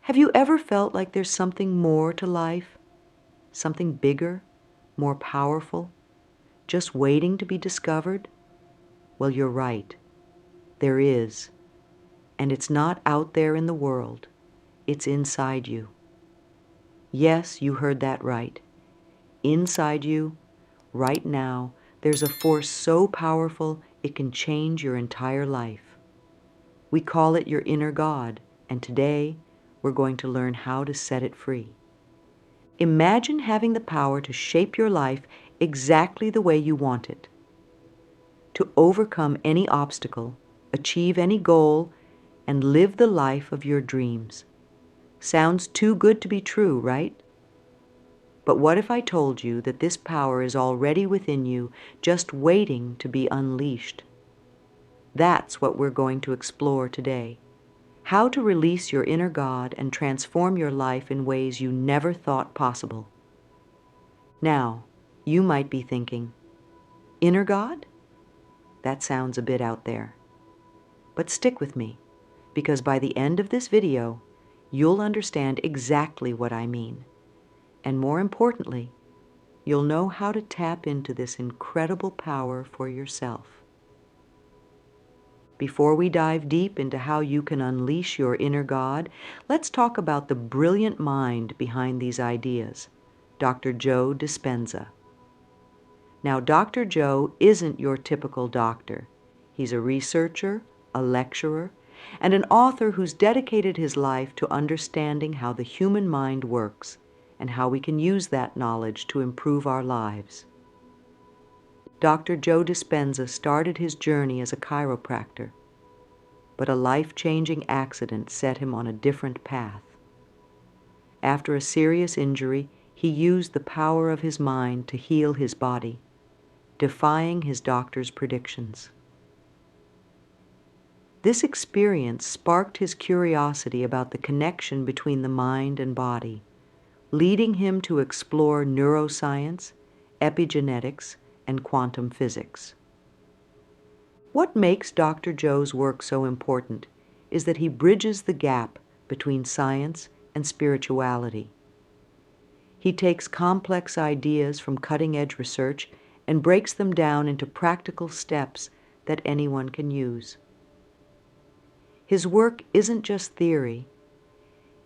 Have you ever felt like there's something more to life? Something bigger, more powerful, just waiting to be discovered? Well, you're right. There is. And it's not out there in the world. It's inside you. Yes, you heard that right. Inside you, right now, there's a force so powerful it can change your entire life. We call it your inner God, and today we're going to learn how to set it free. Imagine having the power to shape your life exactly the way you want it, to overcome any obstacle, achieve any goal, and live the life of your dreams. Sounds too good to be true, right? But what if I told you that this power is already within you, just waiting to be unleashed? That's what we're going to explore today. How to release your inner God and transform your life in ways you never thought possible. Now, you might be thinking, inner God? That sounds a bit out there. But stick with me, because by the end of this video, you'll understand exactly what I mean. And more importantly, you'll know how to tap into this incredible power for yourself. Before we dive deep into how you can unleash your inner God, let's talk about the brilliant mind behind these ideas, Dr. Joe Dispenza. Now, Dr. Joe isn't your typical doctor. He's a researcher, a lecturer, and an author who's dedicated his life to understanding how the human mind works and how we can use that knowledge to improve our lives. Dr. Joe Dispenza started his journey as a chiropractor, but a life-changing accident set him on a different path. After a serious injury, he used the power of his mind to heal his body, defying his doctor's predictions. This experience sparked his curiosity about the connection between the mind and body, leading him to explore neuroscience, epigenetics, and quantum physics. What makes Dr. Joe's work so important is that he bridges the gap between science and spirituality. He takes complex ideas from cutting-edge research and breaks them down into practical steps that anyone can use. His work isn't just theory.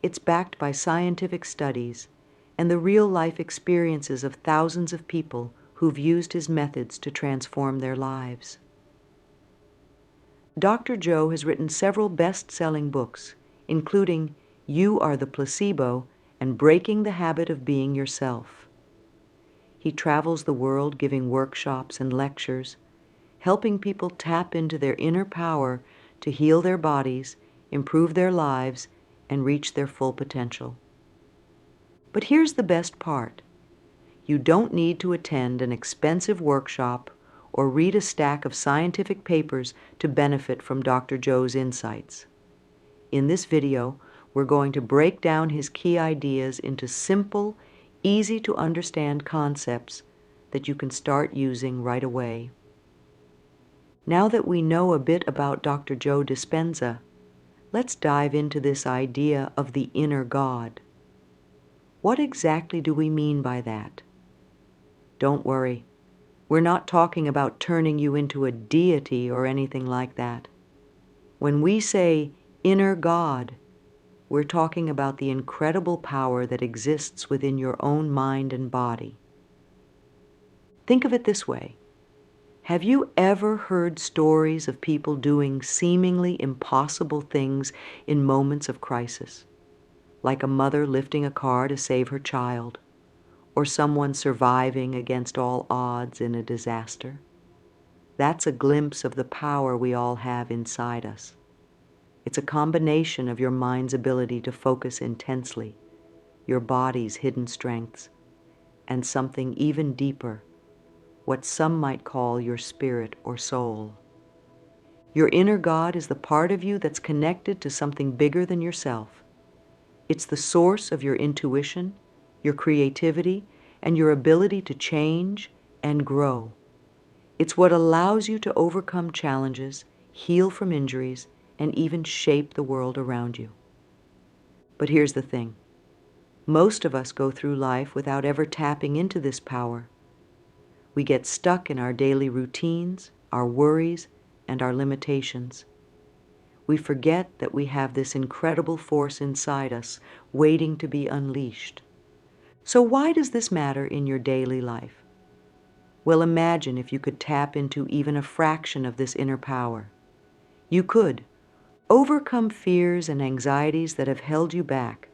It's backed by scientific studies and the real-life experiences of thousands of people who've used his methods to transform their lives. Dr. Joe has written several best-selling books, including You Are the Placebo and Breaking the Habit of Being Yourself. He travels the world giving workshops and lectures, helping people tap into their inner power to heal their bodies, improve their lives, and reach their full potential. But here's the best part. You don't need to attend an expensive workshop or read a stack of scientific papers to benefit from Dr. Joe's insights. In this video, we're going to break down his key ideas into simple, easy-to-understand concepts that you can start using right away. Now that we know a bit about Dr. Joe Dispenza, let's dive into this idea of the inner God. What exactly do we mean by that? Don't worry, we're not talking about turning you into a deity or anything like that. When we say inner God, we're talking about the incredible power that exists within your own mind and body. Think of it this way. Have you ever heard stories of people doing seemingly impossible things in moments of crisis? Like a mother lifting a car to save her child, or someone surviving against all odds in a disaster? That's a glimpse of the power we all have inside us. It's a combination of your mind's ability to focus intensely, your body's hidden strengths, and something even deeper, what some might call your spirit or soul. Your inner God is the part of you that's connected to something bigger than yourself. It's the source of your intuition, your creativity, and your ability to change and grow. It's what allows you to overcome challenges, heal from injuries, and even shape the world around you. But here's the thing. Most of us go through life without ever tapping into this power. We get stuck in our daily routines, our worries, and our limitations. We forget that we have this incredible force inside us waiting to be unleashed. So why does this matter in your daily life? Well, imagine if you could tap into even a fraction of this inner power. You could overcome fears and anxieties that have held you back,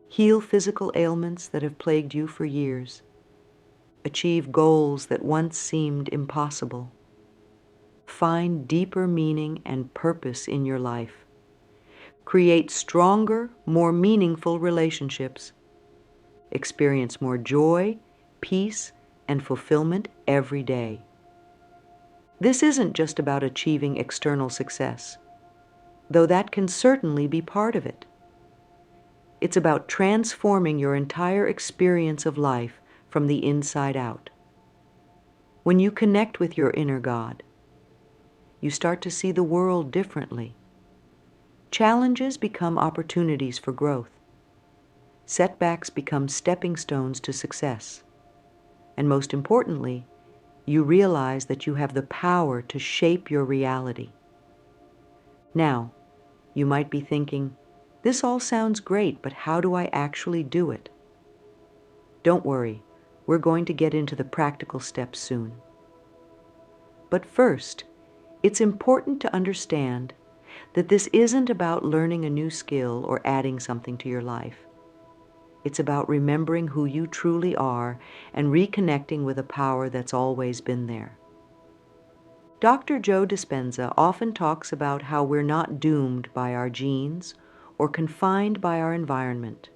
heal physical ailments that have plagued you for years, achieve goals that once seemed impossible, find deeper meaning and purpose in your life, create stronger, more meaningful relationships, experience more joy, peace, and fulfillment every day. This isn't just about achieving external success, though that can certainly be part of it. It's about transforming your entire experience of life from the inside out. When you connect with your inner God, you start to see the world differently. Challenges become opportunities for growth. Setbacks become stepping stones to success. And most importantly, you realize that you have the power to shape your reality. Now, you might be thinking, this all sounds great, but how do I actually do it? Don't worry, we're going to get into the practical steps soon. But first, it's important to understand that this isn't about learning a new skill or adding something to your life. It's about remembering who you truly are and reconnecting with a power that's always been there. Dr. Joe Dispenza often talks about how we're not doomed by our genes or confined by our environment.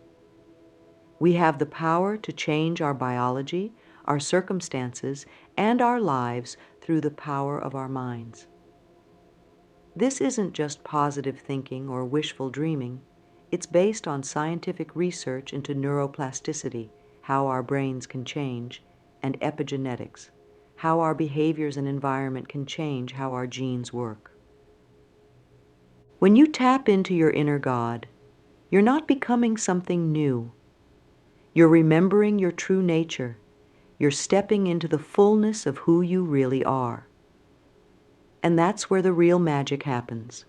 We have the power to change our biology, our circumstances, and our lives through the power of our minds. This isn't just positive thinking or wishful dreaming. It's based on scientific research into neuroplasticity, how our brains can change, and epigenetics, how our behaviors and environment can change how our genes work. When you tap into your inner God, you're not becoming something new. You're remembering your true nature. You're stepping into the fullness of who you really are. And that's where the real magic happens.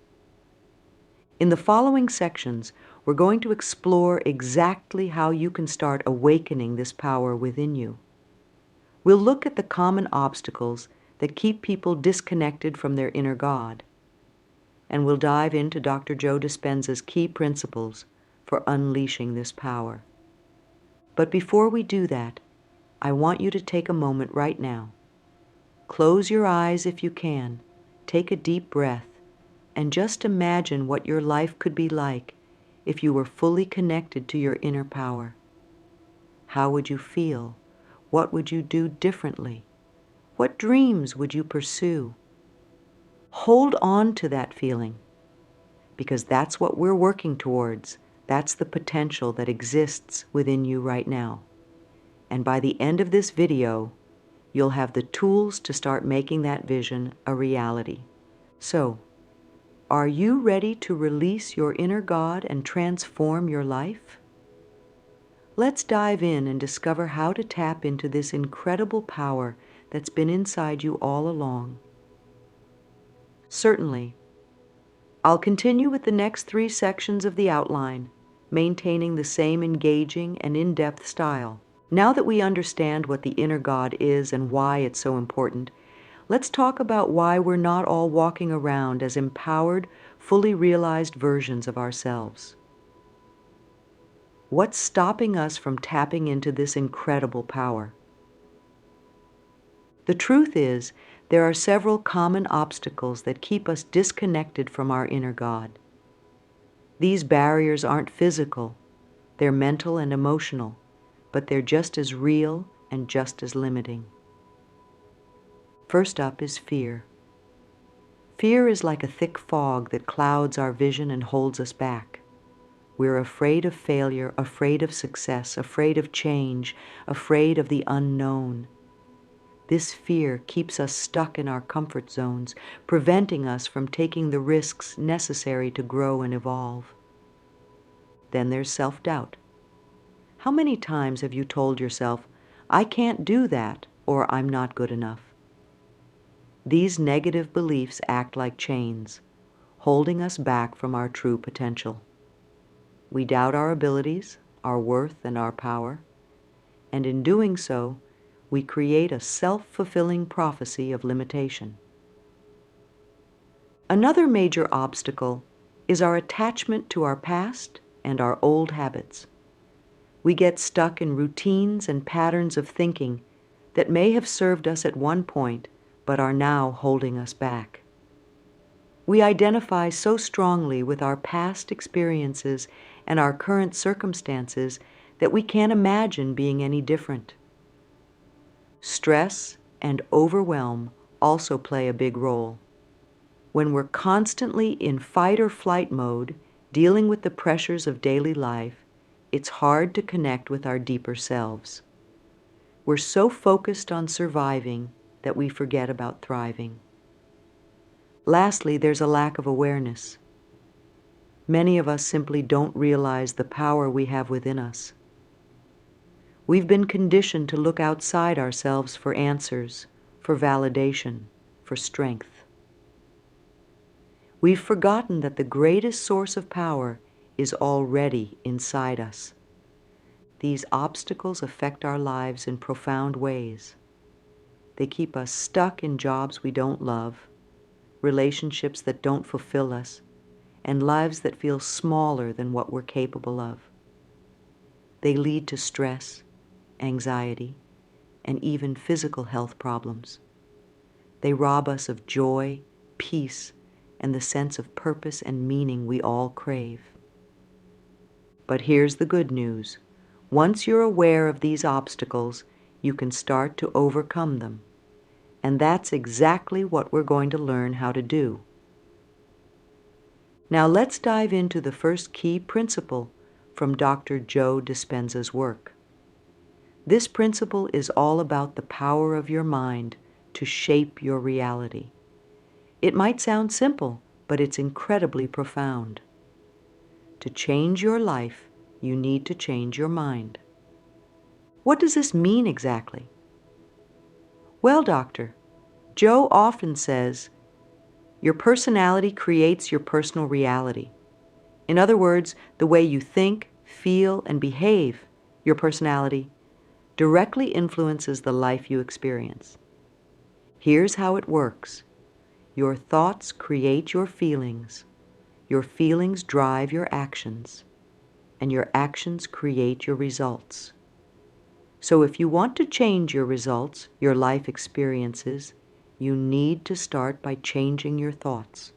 In the following sections, we're going to explore exactly how you can start awakening this power within you. We'll look at the common obstacles that keep people disconnected from their inner God, and we'll dive into Dr. Joe Dispenza's key principles for unleashing this power. But before we do that, I want you to take a moment right now. Close your eyes if you can, take a deep breath, and just imagine what your life could be like if you were fully connected to your inner power. How would you feel? What would you do differently? What dreams would you pursue? Hold on to that feeling, because that's what we're working towards. That's the potential that exists within you right now. And by the end of this video, you'll have the tools to start making that vision a reality. So, are you ready to release your inner God and transform your life? Let's dive in and discover how to tap into this incredible power that's been inside you all along. Certainly, I'll continue with the next 3 sections of the outline, maintaining the same engaging and in-depth style. Now that we understand what the inner God is and why it's so important, let's talk about why we're not all walking around as empowered, fully realized versions of ourselves. What's stopping us from tapping into this incredible power? The truth is, there are several common obstacles that keep us disconnected from our inner God. These barriers aren't physical, they're mental and emotional, but they're just as real and just as limiting. First up is fear. Fear is like a thick fog that clouds our vision and holds us back. We're afraid of failure, afraid of success, afraid of change, afraid of the unknown. This fear keeps us stuck in our comfort zones, preventing us from taking the risks necessary to grow and evolve. Then there's self-doubt. How many times have you told yourself, "I can't do that," or "I'm not good enough"? These negative beliefs act like chains, holding us back from our true potential. We doubt our abilities, our worth, and our power, and in doing so, we create a self-fulfilling prophecy of limitation. Another major obstacle is our attachment to our past and our old habits. We get stuck in routines and patterns of thinking that may have served us at one point, but are now holding us back. We identify so strongly with our past experiences and our current circumstances that we can't imagine being any different. Stress and overwhelm also play a big role. When we're constantly in fight or flight mode, dealing with the pressures of daily life, it's hard to connect with our deeper selves. We're so focused on surviving that we forget about thriving. Lastly, there's a lack of awareness. Many of us simply don't realize the power we have within us. We've been conditioned to look outside ourselves for answers, for validation, for strength. We've forgotten that the greatest source of power is already inside us. These obstacles affect our lives in profound ways. They keep us stuck in jobs we don't love, relationships that don't fulfill us, and lives that feel smaller than what we're capable of. They lead to stress, anxiety, and even physical health problems. They rob us of joy, peace, and the sense of purpose and meaning we all crave. But here's the good news. Once you're aware of these obstacles, you can start to overcome them. And that's exactly what we're going to learn how to do. Now let's dive into the first key principle from Dr. Joe Dispenza's work. This principle is all about the power of your mind to shape your reality. It might sound simple, but it's incredibly profound. To change your life, you need to change your mind. What does this mean exactly? Well, Doctor, Joe often says, your personality creates your personal reality. In other words, the way you think, feel, and behave, your personality, directly influences the life you experience. Here's how it works. Your thoughts create your feelings drive your actions, and your actions create your results. So if you want to change your results, your life experiences, you need to start by changing your thoughts.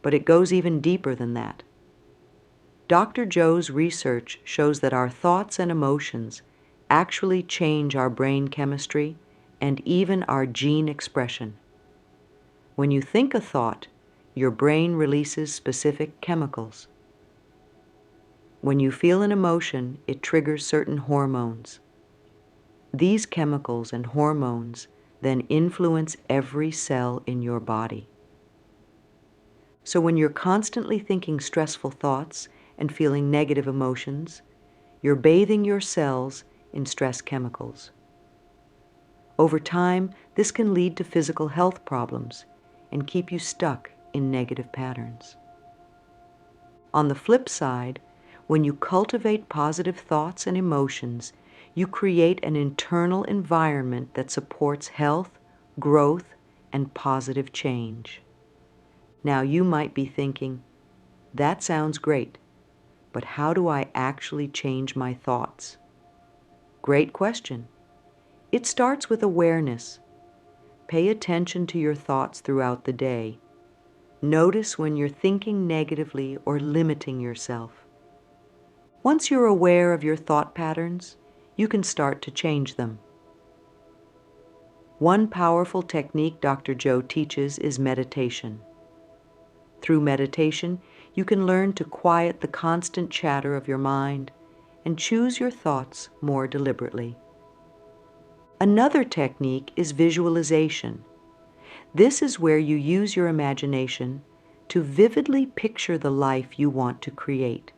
But it goes even deeper than that. Dr. Joe's research shows that our thoughts and emotions actually change our brain chemistry and even our gene expression. When you think a thought, your brain releases specific chemicals. When you feel an emotion, it triggers certain hormones. These chemicals and hormones then influence every cell in your body. So when you're constantly thinking stressful thoughts and feeling negative emotions, you're bathing your cells in stress chemicals. Over time, this can lead to physical health problems and keep you stuck in negative patterns. On the flip side, when you cultivate positive thoughts and emotions, you create an internal environment that supports health, growth, and positive change. Now you might be thinking, that sounds great, but how do I actually change my thoughts? Great question. It starts with awareness. Pay attention to your thoughts throughout the day. Notice when you're thinking negatively or limiting yourself. Once you're aware of your thought patterns, you can start to change them. One powerful technique Dr. Joe teaches is meditation. Through meditation, you can learn to quiet the constant chatter of your mind and choose your thoughts more deliberately. Another technique is visualization. This is where you use your imagination to vividly picture the life you want to create.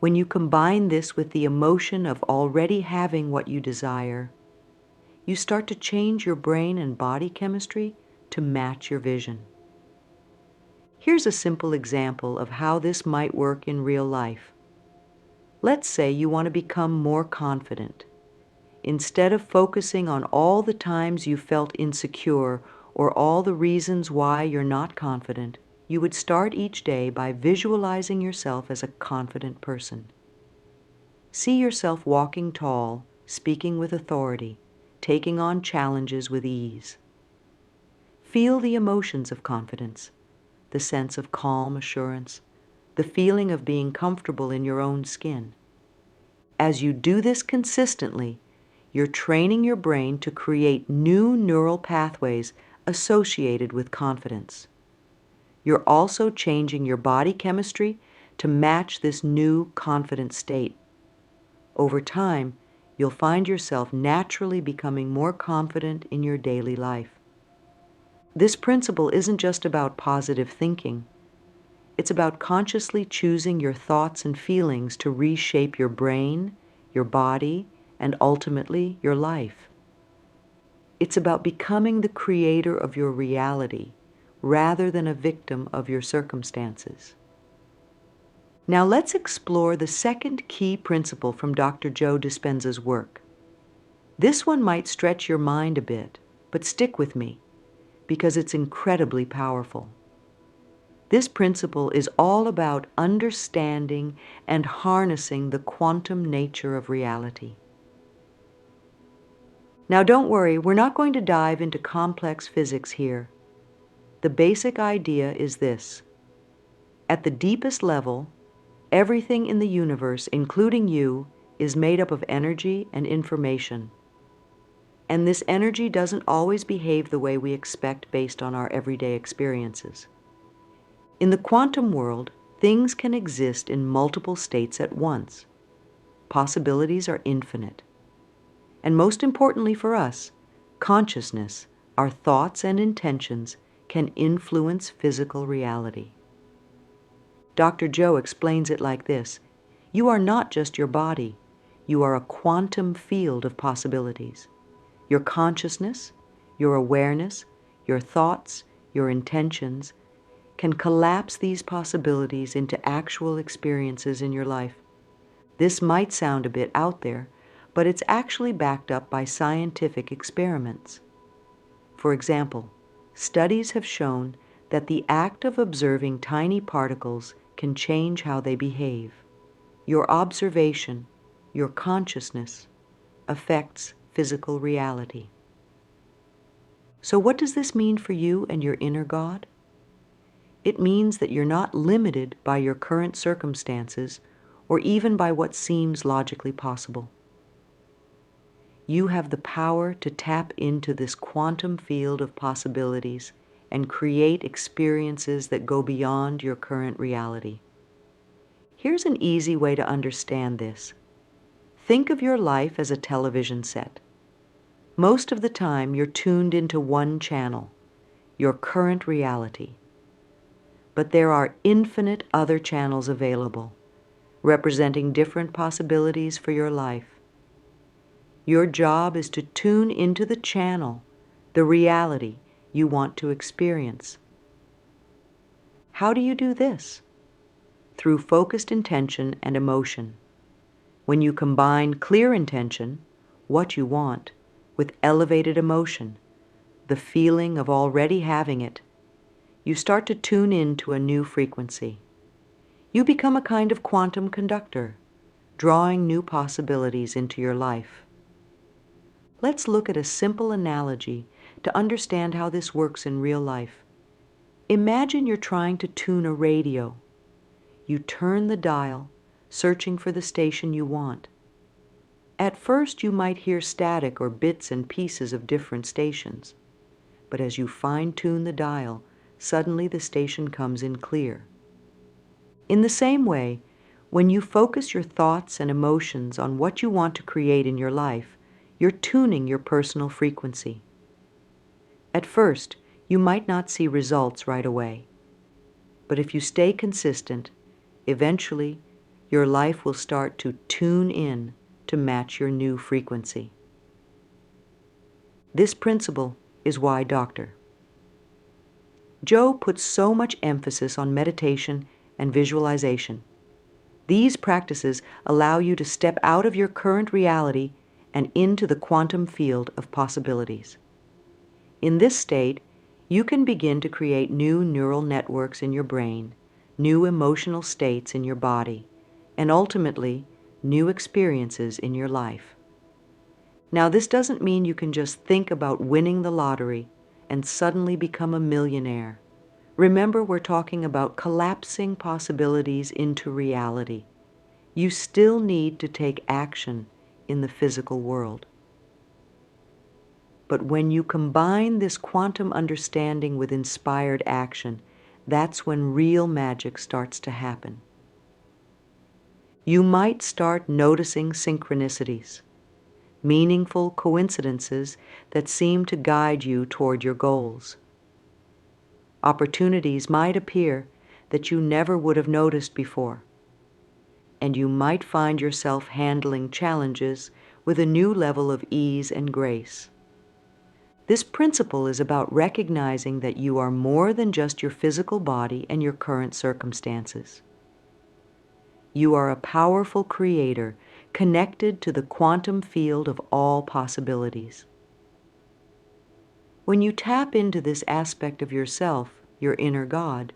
When you combine this with the emotion of already having what you desire, you start to change your brain and body chemistry to match your vision. Here's a simple example of how this might work in real life. Let's say you want to become more confident. Instead of focusing on all the times you felt insecure or all the reasons why you're not confident, you would start each day by visualizing yourself as a confident person. See yourself walking tall, speaking with authority, taking on challenges with ease. Feel the emotions of confidence, the sense of calm assurance, the feeling of being comfortable in your own skin. As you do this consistently, you're training your brain to create new neural pathways associated with confidence. You're also changing your body chemistry to match this new confident state. Over time, you'll find yourself naturally becoming more confident in your daily life. This principle isn't just about positive thinking. It's about consciously choosing your thoughts and feelings to reshape your brain, your body, and ultimately your life. It's about becoming the creator of your reality rather than a victim of your circumstances. Now let's explore the second key principle from Dr. Joe Dispenza's work. This one might stretch your mind a bit, but stick with me because it's incredibly powerful. This principle is all about understanding and harnessing the quantum nature of reality. Now don't worry, we're not going to dive into complex physics here. The basic idea is this. At the deepest level, everything in the universe, including you, is made up of energy and information. And this energy doesn't always behave the way we expect based on our everyday experiences. In the quantum world, things can exist in multiple states at once. Possibilities are infinite. And most importantly for us, consciousness, our thoughts and intentions, can influence physical reality. Dr. Joe explains it like this. You are not just your body. You are a quantum field of possibilities. Your consciousness, your awareness, your thoughts, your intentions can collapse these possibilities into actual experiences in your life. This might sound a bit out there, but it's actually backed up by scientific experiments. For example, studies have shown that the act of observing tiny particles can change how they behave. Your observation, your consciousness, affects physical reality. So what does this mean for you and your inner God? It means that you're not limited by your current circumstances or even by what seems logically possible. You have the power to tap into this quantum field of possibilities and create experiences that go beyond your current reality. Here's an easy way to understand this. Think of your life as a television set. Most of the time, you're tuned into one channel, your current reality. But there are infinite other channels available, representing different possibilities for your life. Your job is to tune into the channel, the reality you want to experience. How do you do this? Through focused intention and emotion. When you combine clear intention, what you want, with elevated emotion, the feeling of already having it, you start to tune in to a new frequency. You become a kind of quantum conductor, drawing new possibilities into your life. Let's look at a simple analogy to understand how this works in real life. Imagine you're trying to tune a radio. You turn the dial, searching for the station you want. At first, you might hear static or bits and pieces of different stations. But as you fine-tune the dial, suddenly the station comes in clear. In the same way, when you focus your thoughts and emotions on what you want to create in your life, you're tuning your personal frequency. At first, you might not see results right away. But if you stay consistent, eventually, your life will start to tune in to match your new frequency. This principle is why Dr. Joe puts so much emphasis on meditation and visualization. These practices allow you to step out of your current reality and into the quantum field of possibilities. In this state, you can begin to create new neural networks in your brain, new emotional states in your body, and ultimately, new experiences in your life. Now, this doesn't mean you can just think about winning the lottery and suddenly become a millionaire. Remember, we're talking about collapsing possibilities into reality. You still need to take action in the physical world. But when you combine this quantum understanding with inspired action, that's when real magic starts to happen. You might start noticing synchronicities, meaningful coincidences that seem to guide you toward your goals. Opportunities might appear that you never would have noticed before, and you might find yourself handling challenges with a new level of ease and grace. This principle is about recognizing that you are more than just your physical body and your current circumstances. You are a powerful creator connected to the quantum field of all possibilities. When you tap into this aspect of yourself, your inner God,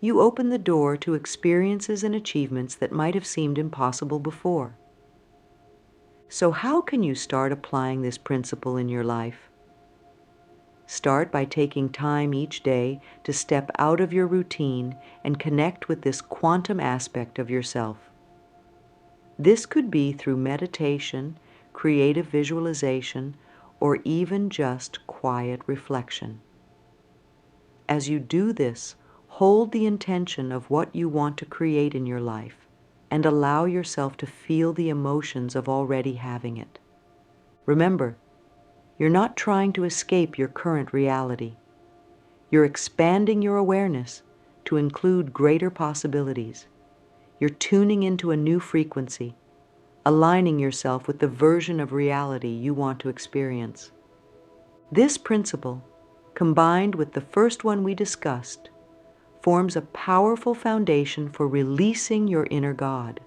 you open the door to experiences and achievements that might have seemed impossible before. So how can you start applying this principle in your life? Start by taking time each day to step out of your routine and connect with this quantum aspect of yourself. This could be through meditation, creative visualization, or even just quiet reflection. As you do this, hold the intention of what you want to create in your life and allow yourself to feel the emotions of already having it. Remember, you're not trying to escape your current reality. You're expanding your awareness to include greater possibilities. You're tuning into a new frequency, aligning yourself with the version of reality you want to experience. This principle, combined with the first one we discussed, forms a powerful foundation for releasing your inner God.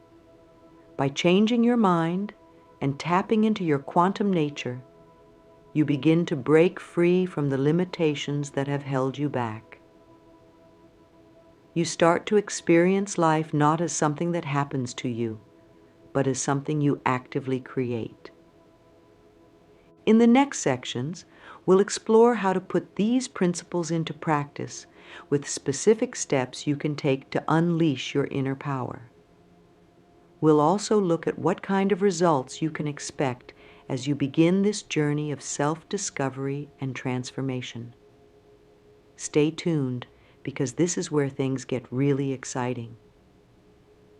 By changing your mind and tapping into your quantum nature, you begin to break free from the limitations that have held you back. You start to experience life not as something that happens to you, but as something you actively create. In the next sections, we'll explore how to put these principles into practice with specific steps you can take to unleash your inner power. We'll also look at what kind of results you can expect as you begin this journey of self-discovery and transformation. Stay tuned, because this is where things get really exciting.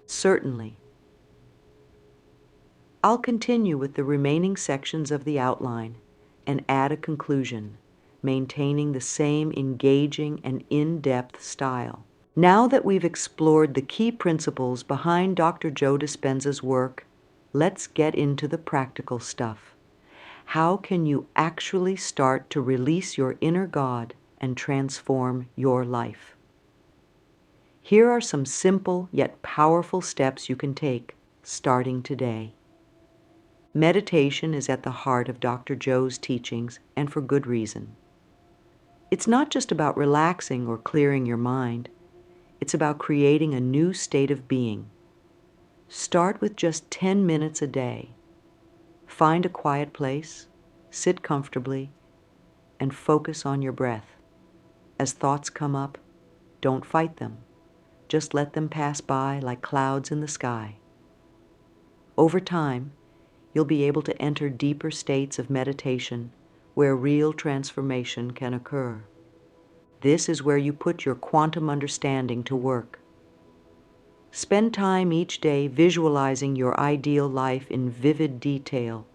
Certainly. I'll continue with the remaining sections of the outline and add a conclusion, maintaining the same engaging and in-depth style. Now that we've explored the key principles behind Dr. Joe Dispenza's work, let's get into the practical stuff. How can you actually start to release your inner God and transform your life? Here are some simple yet powerful steps you can take starting today. Meditation is at the heart of Dr. Joe's teachings, and for good reason. It's not just about relaxing or clearing your mind. It's about creating a new state of being. Start with just 10 minutes a day. Find a quiet place, sit comfortably, and focus on your breath. As thoughts come up, don't fight them. Just let them pass by like clouds in the sky. Over time, you'll be able to enter deeper states of meditation where real transformation can occur. This is where you put your quantum understanding to work. Spend time each day visualizing your ideal life in vivid detail.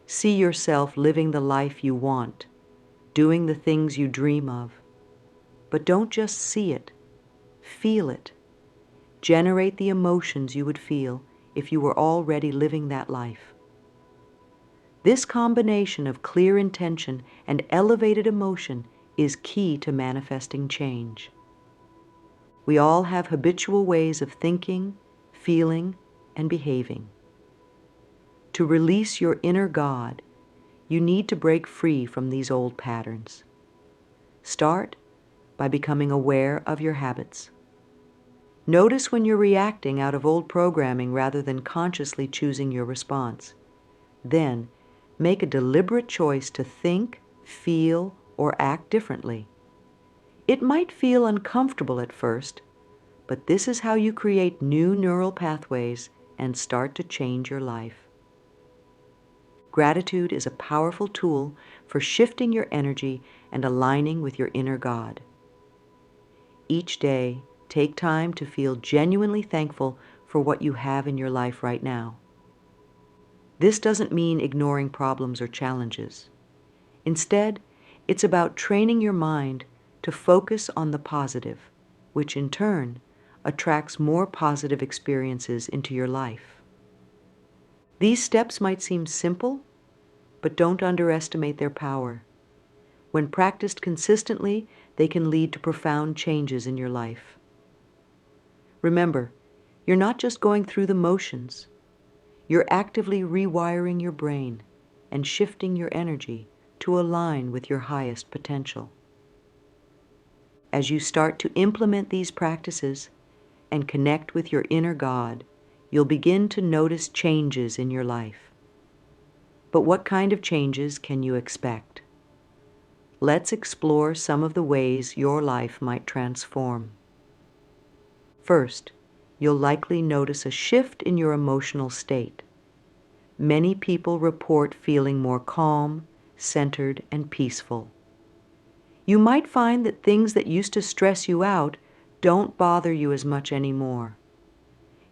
See yourself living the life you want, doing the things you dream of. But don't just see it, feel it. generate the emotions you would feel if you were already living that life. This combination of clear intention and elevated emotion is key to manifesting change. We all have habitual ways of thinking, feeling, and behaving. To release your inner God, you need to break free from these old patterns. Start by becoming aware of your habits. Notice when you're reacting out of old programming rather than consciously choosing your response. Then, make a deliberate choice to think, feel, or act differently. It might feel uncomfortable at first, but this is how you create new neural pathways and start to change your life. Gratitude is a powerful tool for shifting your energy and aligning with your inner God. Each day, take time to feel genuinely thankful for what you have in your life right now. This doesn't mean ignoring problems or challenges. Instead, it's about training your mind to focus on the positive, which in turn attracts more positive experiences into your life. These steps might seem simple, but don't underestimate their power. When practiced consistently, they can lead to profound changes in your life. Remember, you're not just going through the motions. You're actively rewiring your brain and shifting your energy to align with your highest potential. As you start to implement these practices and connect with your inner God, you'll begin to notice changes in your life. But what kind of changes can you expect? Let's explore some of the ways your life might transform. First, you'll likely notice a shift in your emotional state. Many people report feeling more calm, centered, and peaceful. You might find that things that used to stress you out don't bother you as much anymore.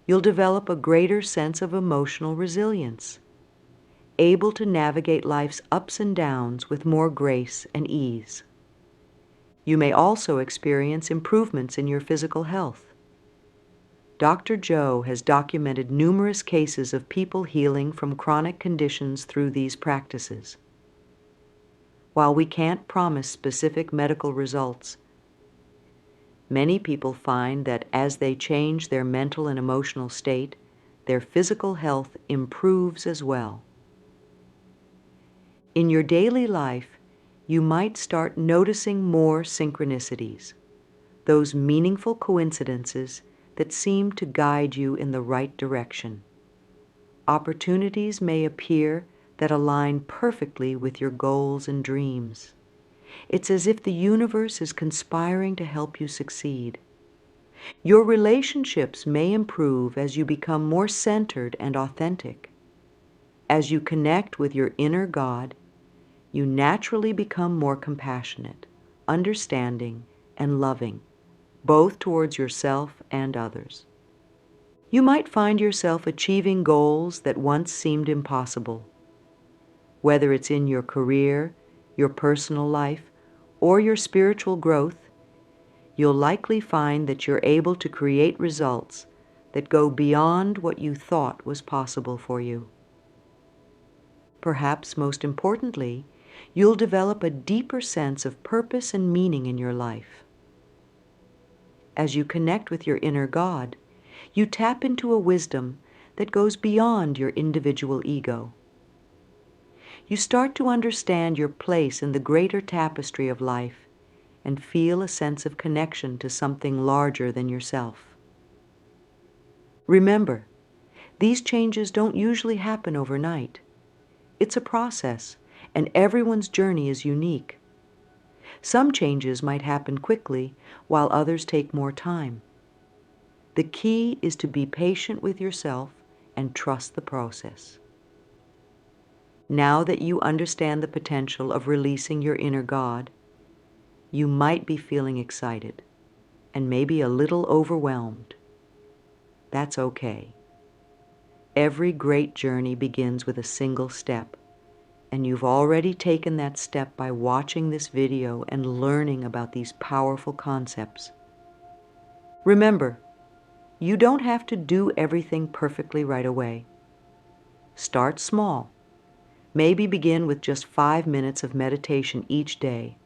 You'll develop a greater sense of emotional resilience, able to navigate life's ups and downs with more grace and ease. You may also experience improvements in your physical health. Dr. Joe has documented numerous cases of people healing from chronic conditions through these practices. While we can't promise specific medical results, many people find that as they change their mental and emotional state, their physical health improves as well. In your daily life, you might start noticing more synchronicities, those meaningful coincidences that seem to guide you in the right direction. Opportunities may appear that align perfectly with your goals and dreams. It's as if the universe is conspiring to help you succeed. Your relationships may improve as you become more centered and authentic. As you connect with your inner God, you naturally become more compassionate, understanding, and loving, both towards yourself and others. You might find yourself achieving goals that once seemed impossible. Whether it's in your career, your personal life, or your spiritual growth, you'll likely find that you're able to create results that go beyond what you thought was possible for you. Perhaps most importantly, you'll develop a deeper sense of purpose and meaning in your life. As you connect with your inner God, you tap into a wisdom that goes beyond your individual ego. You start to understand your place in the greater tapestry of life and feel a sense of connection to something larger than yourself. Remember, these changes don't usually happen overnight. It's a process, and everyone's journey is unique. Some changes might happen quickly, while others take more time. The key is to be patient with yourself and trust the process. Now that you understand the potential of releasing your inner God, you might be feeling excited and maybe a little overwhelmed. That's okay. Every great journey begins with a single step, and you've already taken that step by watching this video and learning about these powerful concepts. Remember, You don't have to do everything perfectly right away. Start small. Maybe begin with just 5 minutes of meditation each day,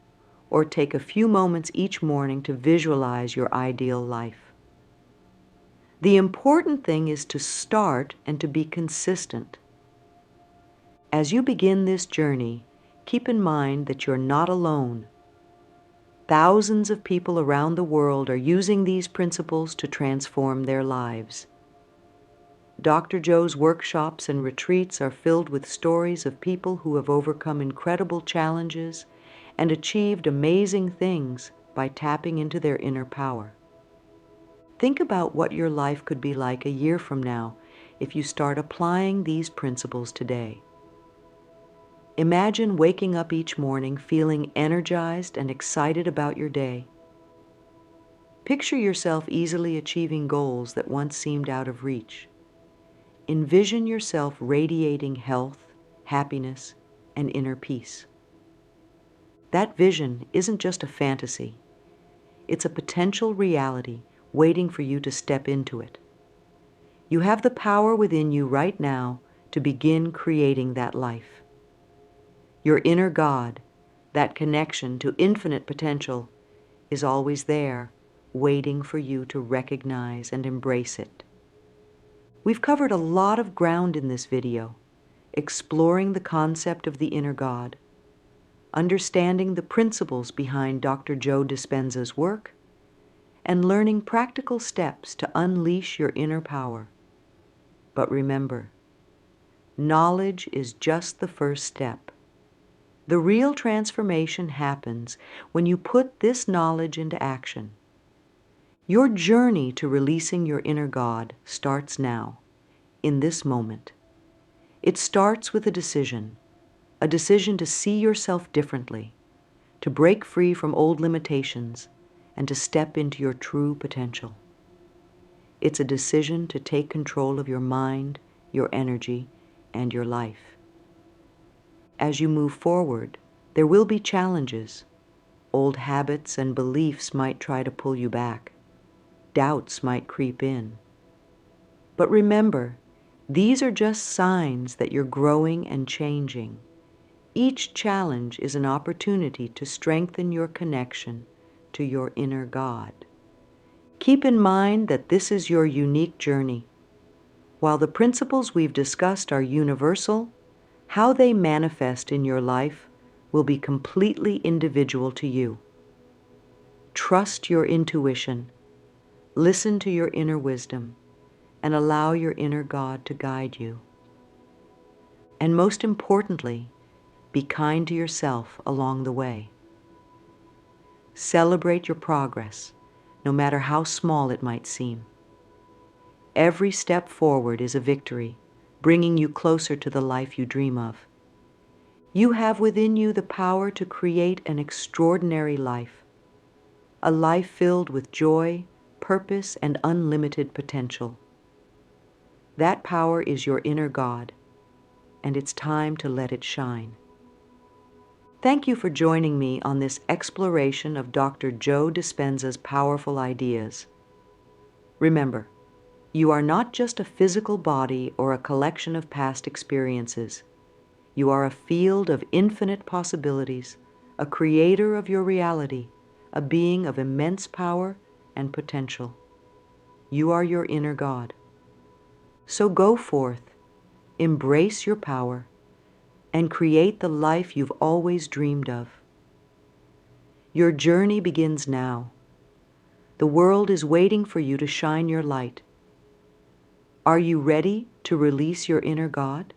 or take a few moments each morning to visualize your ideal life. The important thing is to start and to be consistent. As you begin this journey, keep in mind that you're not alone. Thousands of people around the world are using these principles to transform their lives. Dr. Joe's workshops and retreats are filled with stories of people who have overcome incredible challenges and achieved amazing things by tapping into their inner power. Think about what your life could be like a year from now if you start applying these principles today. Imagine waking up each morning feeling energized and excited about your day. Picture yourself easily achieving goals that once seemed out of reach. Envision yourself radiating health, happiness, and inner peace. That vision isn't just a fantasy. It's a potential reality waiting for you to step into it. You have the power within you right now to begin creating that life. Your inner God, that connection to infinite potential, is always there, waiting for you to recognize and embrace it. We've covered a lot of ground in this video, exploring the concept of the inner God, understanding the principles behind Dr. Joe Dispenza's work, and learning practical steps to unleash your inner power. But remember, knowledge is just the first step. The real transformation happens when you put this knowledge into action. Your journey to releasing your inner God starts now, in this moment. It starts with a decision to see yourself differently, to break free from old limitations, and to step into your true potential. It's a decision to take control of your mind, your energy, and your life. As you move forward, there will be challenges. Old habits and beliefs might try to pull you back. Doubts might creep in. But remember, these are just signs that you're growing and changing. Each challenge is an opportunity to strengthen your connection to your inner God. Keep in mind that this is your unique journey. While the principles we've discussed are universal, how they manifest in your life will be completely individual to you. Trust your intuition, listen to your inner wisdom, and allow your inner God to guide you. And most importantly, be kind to yourself along the way. Celebrate your progress, no matter how small it might seem. Every step forward is a victory, bringing you closer to the life you dream of. You have within you the power to create an extraordinary life, a life filled with joy, purpose, and unlimited potential. That power is your inner God, and it's time to let it shine. Thank you for joining me on this exploration of Dr. Joe Dispenza's powerful ideas. Remember, you are not just a physical body or a collection of past experiences. You are a field of infinite possibilities, a creator of your reality, a being of immense power and potential. You are your inner God. So go forth, embrace your power, and create the life you've always dreamed of. Your journey begins now. The world is waiting for you to shine your light. Are you ready to release your inner God?